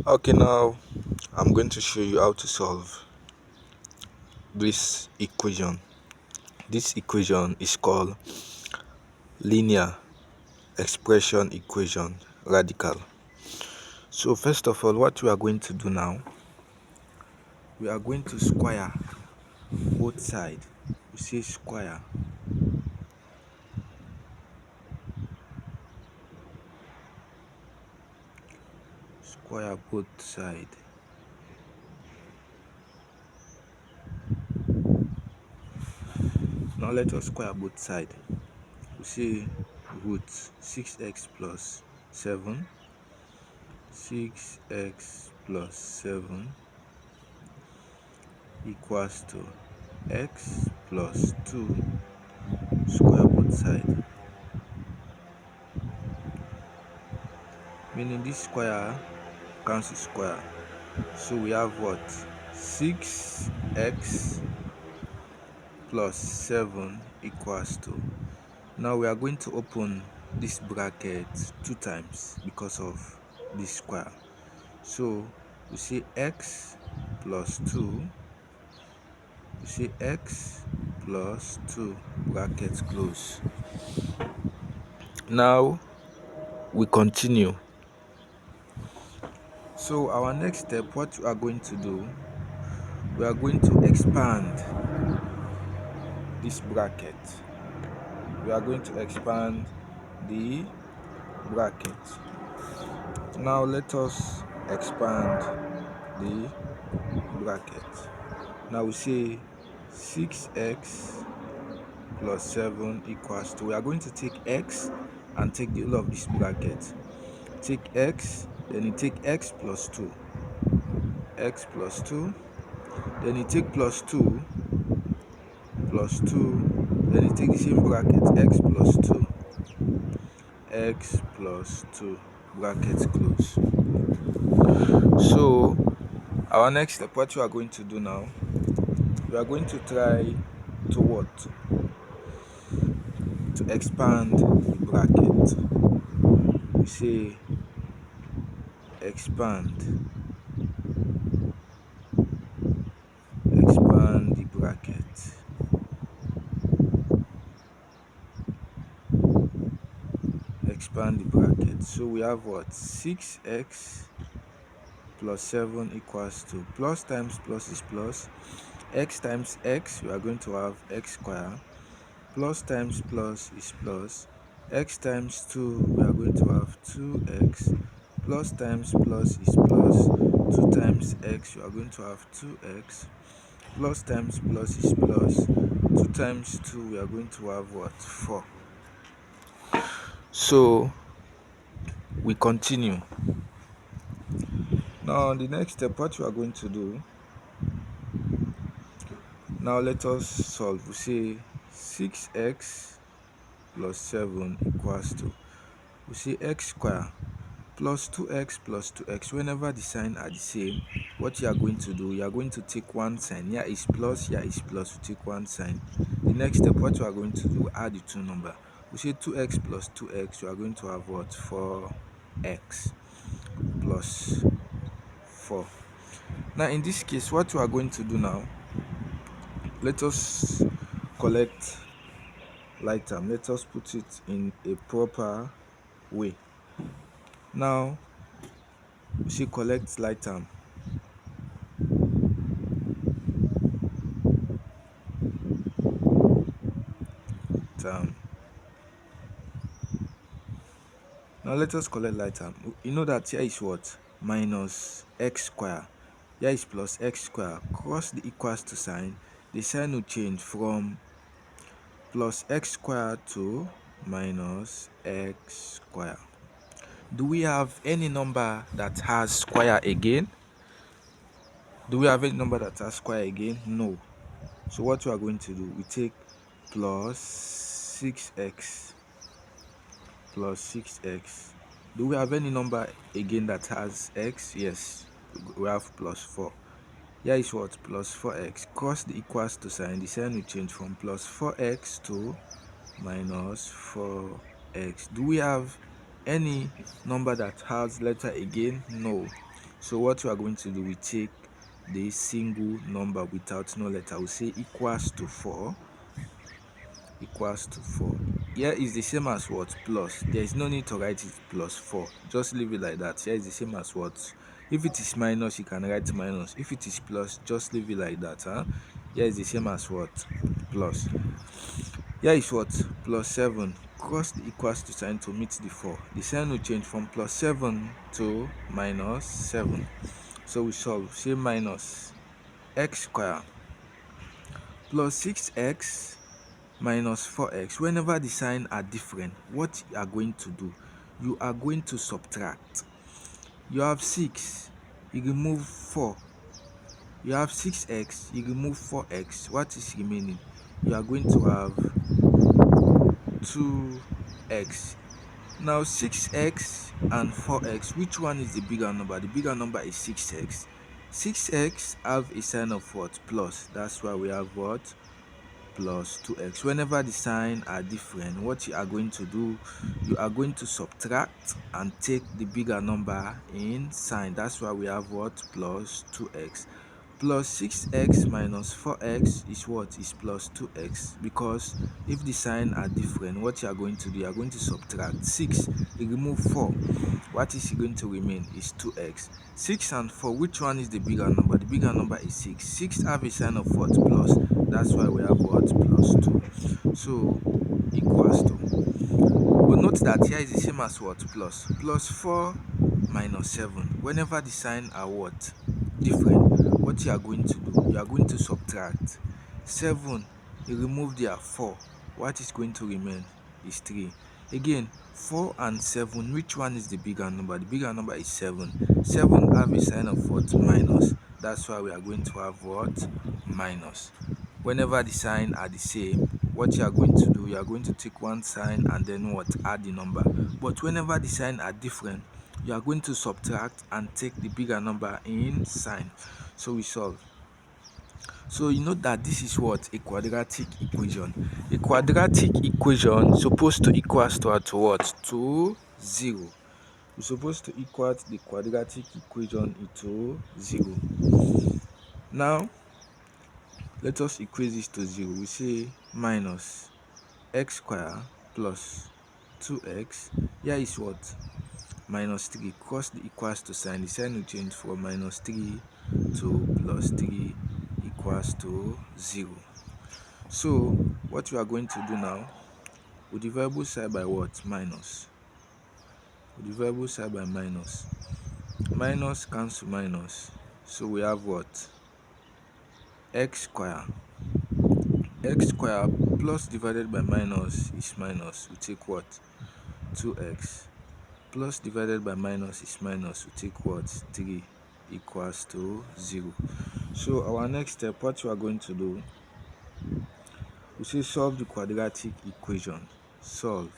Okay, now I'm going to show you how to solve this equation. This equation is called linear expression equation radical. So first of all, what we are going to do now, we are going to square both sides. We say square both sides. Now let us square both sides. We say root 6x plus 7, 6x plus 7 equals to x plus 2 square both sides, meaning this square cancel square, so we have what? 6x plus 7 equals to, now we are going to open this bracket 2 times because of this square, so we say x plus 2, we say x plus 2 bracket close. Now we continue. So our next step, what we are going to do, we are going to expand this bracket. We are going to expand the bracket. Now let us expand the bracket. Now we say 6x plus 7 equals to, we are going to take x and take the whole of this bracket. Take x, then you take x plus 2, x plus 2, then you take plus 2, plus 2, then you take the same bracket, x plus 2, x plus 2 bracket close. So our next step, what we are going to do now, we are going to try to what? To expand the bracket. We say expand the bracket. Expand the bracket. So we have what? 6x plus 7 equals to, plus times plus is plus, x times x, we are going to have x square, plus times plus is plus, x times 2, we are going to have 2x, plus times plus is plus, 2 times x, we are going to have 2x, plus times plus is plus, 2 times 2, we are going to have what? 4. So we continue. Now the next step, what we are going to do, now let us solve. We say 6x plus 7 equals to, we say x square plus 2x plus 2x. Whenever the sign are the same, what you are going to do, you are going to take one sign. Here is plus, here is plus, we take one sign. The next step, what you are going to do, add the two number. We say 2x plus 2x, you are going to have what? 4x plus 4. Now in this case, what you are going to do now, let us collect light term. Let us put it in a proper way. Now we say collect light term. Now let us collect light term. You know that here is what? Minus x square. Here is plus x square. Cross the equals to sign. The sign will change from plus x square to minus x square. Do we have any number that has square again? Do we have any number that has square again? No. So what we are going to do, we take plus 6x plus 6x. Do we have any number again that has x? Yes, we have plus 4. Here is what? Plus 4x. Cross the equals to sign. The sign will change from plus 4x to minus 4x. Do we have any number that has letter again? No. So what we are going to do, we take the single number without no letter. We say equals to 4. Equals to 4. Here is the same as what? Plus. There is no need to write it plus 4. Just leave it like that. Here is the same as what? If it is minus, you can write minus. If it is plus, just leave it like that. Here is the same as what? Plus. Here is what? Plus 7. Cross the equals to sign to meet the 4. The sign will change from plus 7 to minus 7. So we solve. Say minus x square plus 6x minus 4x. Whenever the signs are different, what you are going to do, you are going to subtract. You have 6, you remove 4. You have 6x, you remove 4x. What is remaining? You are going to have 2x. Now 6x and 4x, which one is the bigger number? The bigger number is 6x. 6x have a sign of what? Plus. That's why we have what? Plus 2x. Whenever the signs are different, what you are going to do, you are going to subtract and take the bigger number in sign. That's why we have what? Plus 2x. Plus 6x minus 4x is what? Is plus 2x. Because if the signs are different, what you are going to do, you are going to subtract 6, you remove 4. What is going to remain is 2x. 6 and 4, which one is the bigger number? The bigger number is 6. 6 have a sign of what? Plus. That's why we have what? Plus 2. So equals to. But note that here is the same as what? Plus. Plus 4 minus 7. Whenever the signs are what? Different. What you are going to do, you are going to subtract 7. You remove their 4. What is going to remain is 3. Again, 4 and 7, which one is the bigger number? The bigger number is 7. 7 have a sign of what? Minus. That's why we are going to have what? Minus. Whenever the signs are the same, what you are going to do, you are going to take one sign and then what? Add the number. But whenever the signs are different, you are going to subtract and take the bigger number in sign. So we solve. So you know that this is what? A quadratic equation. A quadratic equation supposed to equals to what? To 0. We're supposed to equal the quadratic equation into 0. Now let us equate this to 0. We say minus x square plus 2x. Here is what? Minus 3. Cross the equals to sign. The sign will change from minus 3 to plus 3 equals to 0. So what we are going to do now, with the variable side by what? Minus. With the variable side by minus. Minus cancel minus. So we have what? X square. X square plus divided by minus is minus. We take what? 2x. Plus divided by minus is minus. We take what? 3 equals to 0. So our next step, what we are going to do, we say solve the quadratic equation. Solve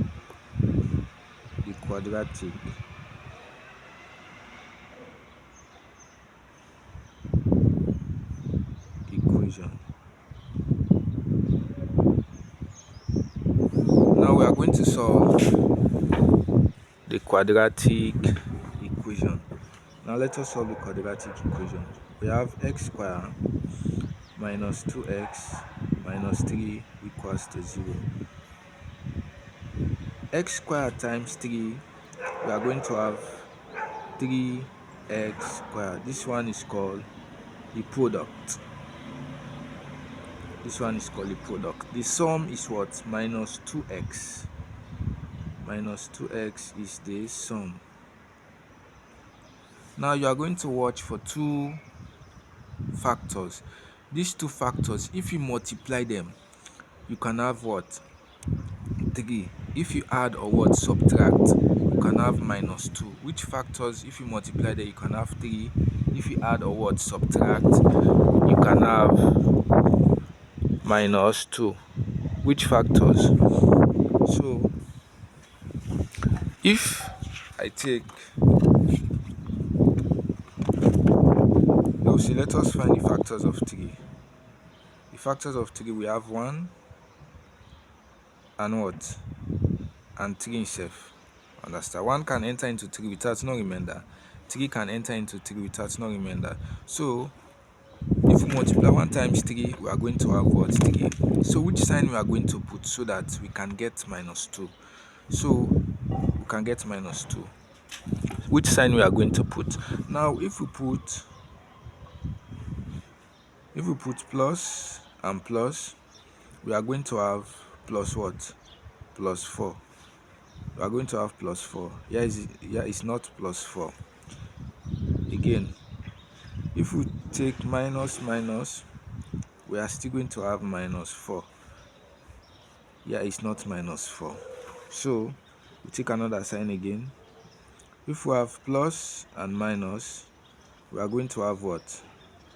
the quadratic equation. Now we are going to solve the quadratic equation. Now let us solve the quadratic equation. We have x square minus 2x minus 3 equals to 0. X squared times 3, we are going to have 3x squared. This one is called the product. This one is called the product. The sum is what? Minus 2x. Minus 2x is the sum. Now you are going to watch for two factors. These two factors, if you multiply them, you can have what? 3. If you add or what? Subtract, you can have minus 2. Which factors, if you multiply them, you can have 3. If you add or what? Subtract, you can have minus 2. Which factors? So if I take, no, see, let us find the factors of 3. The factors of 3, we have 1 and what? And 3 itself. Understand? 1 can enter into 3 without no remainder. 3 can enter into 3 without no remainder. So if we multiply 1 times 3, we are going to have what? 3. So which sign we are going to put so that we can get minus 2? So we can get minus 2. Which sign we are going to put? Now if we put plus and plus, we are going to have plus what? Plus 4. We are going to have plus 4. Here is not plus 4. Again, if we take minus minus, we are still going to have minus 4. Here is not minus 4. So we take another sign again. If we have plus and minus, we are going to have what?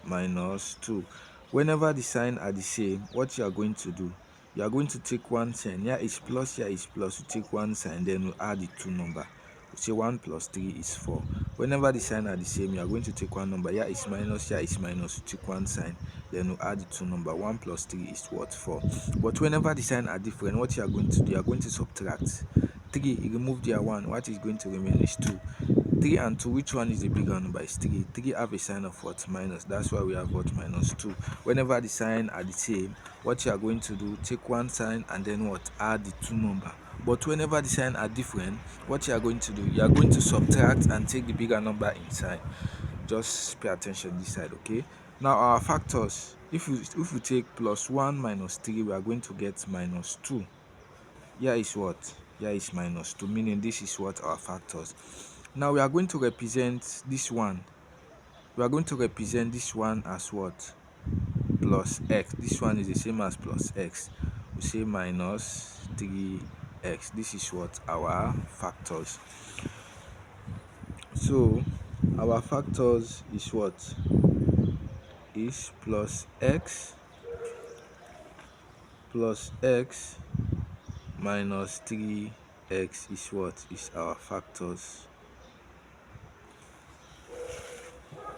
Minus 2. Whenever the sign are the same, what you are going to do, you are going to take one sign. Here is plus, here is plus. You take one sign, then we add the two number. We say 1 plus 3 is 4. Whenever the sign are the same, you are going to take one number. Here is minus, here is minus. You take one sign, then we add the two number. 1 plus 3 is what? 4. But whenever the sign are different, what you are going to do, you are going to subtract. 3, you remove their 1. What is going to remain is 2. 3 and 2, which one is the bigger number? Is 3. 3 have a sign of what? Minus. That's why we have what? Minus 2. Whenever the sign are the same, what you are going to do, take one sign and then what? Add the two number. But whenever the sign are different, what you are going to do, you are going to subtract and take the bigger number inside. Just pay attention this side, okay? Now our factors, if we take plus 1 minus 3, we are going to get minus 2. Here is what? Here is minus 2, meaning this is what our factors. Now we are going to represent this one. We are going to represent this one as what? Plus x. This one is the same as plus x. We say minus 3x. This is what? Our factors. So our factors is what? Is plus x minus 3x is what? Is our factors.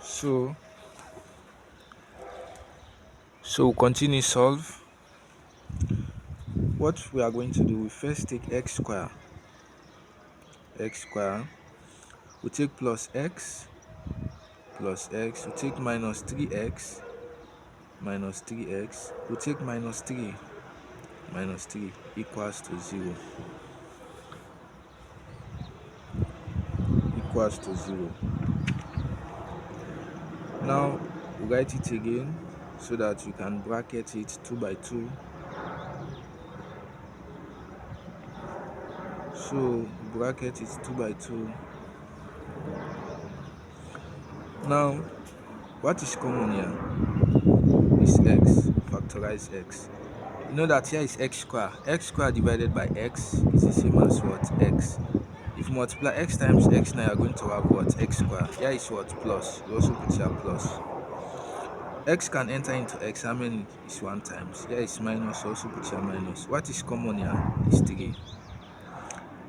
So we'll continue solve. What we are going to do, we first take x square. We take plus x, we take minus 3x, we take minus 3 equals to 0. Now we write it again so that we can bracket it 2 by 2. So bracket is 2 by 2. Now what is common here is x. Factorize x. You know that here is x square. X square divided by x is the same as what? X. If you multiply x times x, now you are going to have what? X square. Here is what? Plus. You also put here plus. X can enter into x. How many is 1 times? Here is minus. You also put here minus. What is common here is 3.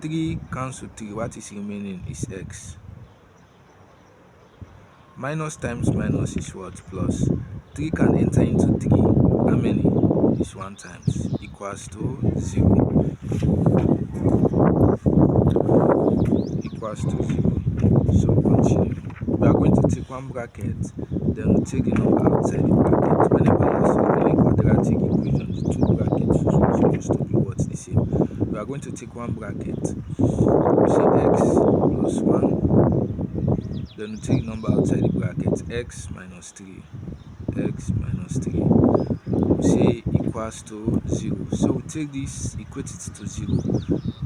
3 cancel 3. What is remaining is x. Minus times minus is what? Plus. 3 can enter into 3. How many? Is 1 times. Equals to 0. So continue. We are going to take one bracket, then we take the number outside the bracket. Whenever you are solving a quadratic equation, the two brackets are supposed to be what? The same. We are going to take one bracket. We say x plus 1. Then we take the number outside the bracket. X minus 3. We say equals to 0. So we take this, equate it to 0.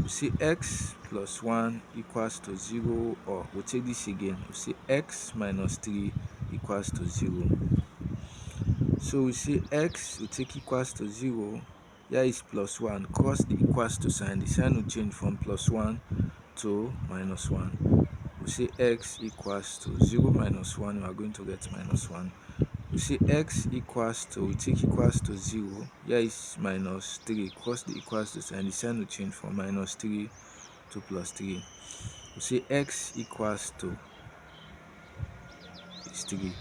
We say x plus 1 equals to 0, or we take this again. We say x minus 3 equals to 0. So we say x, we take equals to 0. Here is plus 1. Cross the equals to sign. The sign will change from plus 1 to minus 1. We say x equals to 0 minus 1. We are going to get minus 1. We say x equals to, we take equals to 0. Here is minus 3. Cross the equals to sign. The sign will change from minus 3 to plus 3. We say x equals to is 3.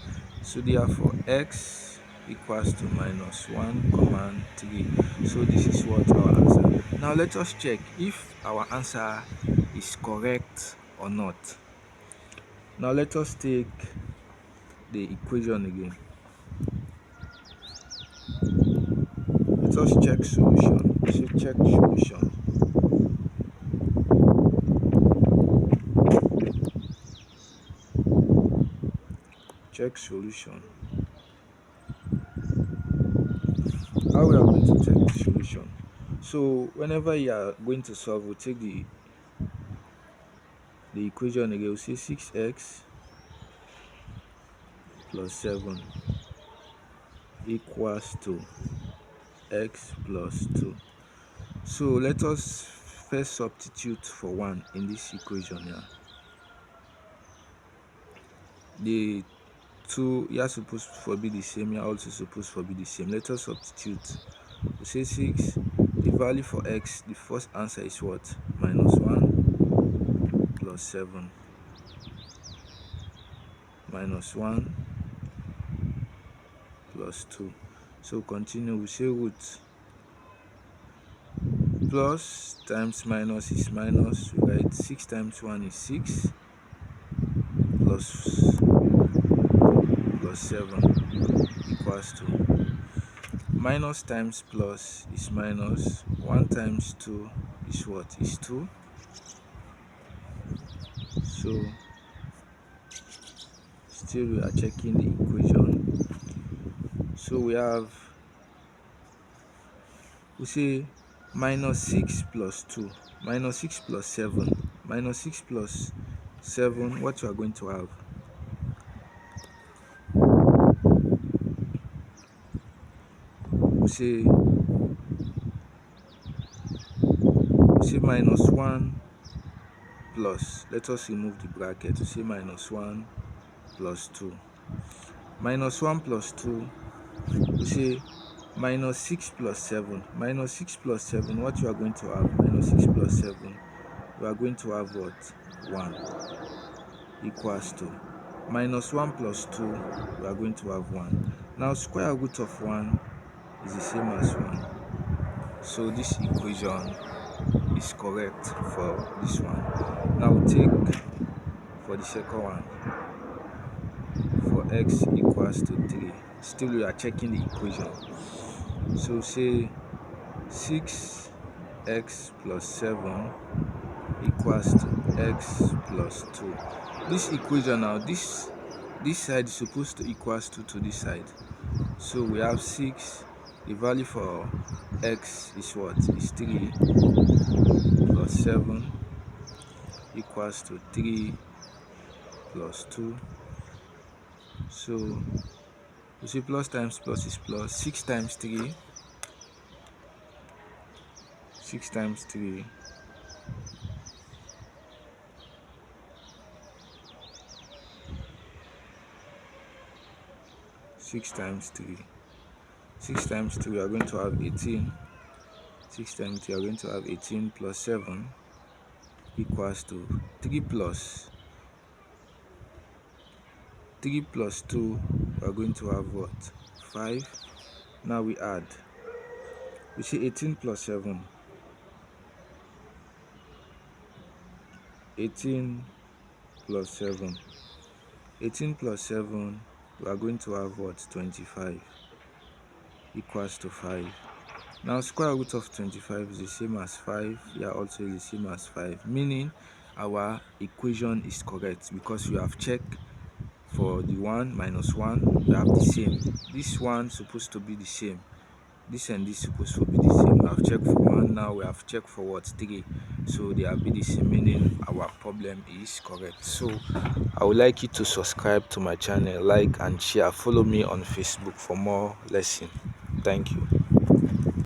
So therefore x equals to minus 1, 3. So this is what our answer. Now let us check if our answer is correct or not. Now let us take the equation again. Let us check solution. So check solution. Check solution. How we are going to check the solution? So whenever you are going to solve, we'll take the equation again. We'll say 6x plus 7 equals to x plus 2. So let us first substitute for 1 in this equation here. The two here supposed to be the same, here also supposed to be the same. Let us substitute. We say 6, the value for x, the first answer is what? -1 plus 7 -1 plus 2. So continue, we say root. Plus times minus is minus. We write 6 times 1 is 6 plus 7 equals to minus times plus is minus. 1 times 2 is what? Is 2. So still we are checking the equation. So we say -6 plus 2 -6 plus 7 -6 plus 7. What you are going to have? We say -1 plus, let us remove the bracket. We say -1 plus 2 -1 plus 2. We say -6 plus 7 -6 plus 7. What you are going to have? -6 plus 7, you are going to have what? 1 equals to -1 plus 2, we are going to have 1. Now square root of 1 is the same as 1. So this equation is correct for this one. Now we take for the second one. For x equals to 3. Still we are checking the equation. So say 6x plus 7 equals to x plus 2. This equation now, this side is supposed to equals to this side. So we have 6. The value for x is what? Is 3 plus 7 equals to 3 plus 2. So we see plus times plus is plus. 6 times 3. 6 times 3 6 times 3 6 times 3, we are going to have 18. 6 times 3, we are going to have 18 plus 7 equals to 3 plus 2. We are going to have what? 5. Now we add. We see 18 plus 7. 18 plus 7. 18 plus 7, we are going to have what? 25 equals to 5. Now square root of 25 is the same as 5. Yeah, also is the same as 5, meaning our equation is correct because we have checked for the 1 minus 1. We have the same. This one supposed to be the same. This and this supposed to be the same. We have checked for 1. Now we have checked for what? 3. So they are be the same, meaning our problem is correct. So I would like you to subscribe to my channel, like and share. Follow me on Facebook for more lessons. Thank you.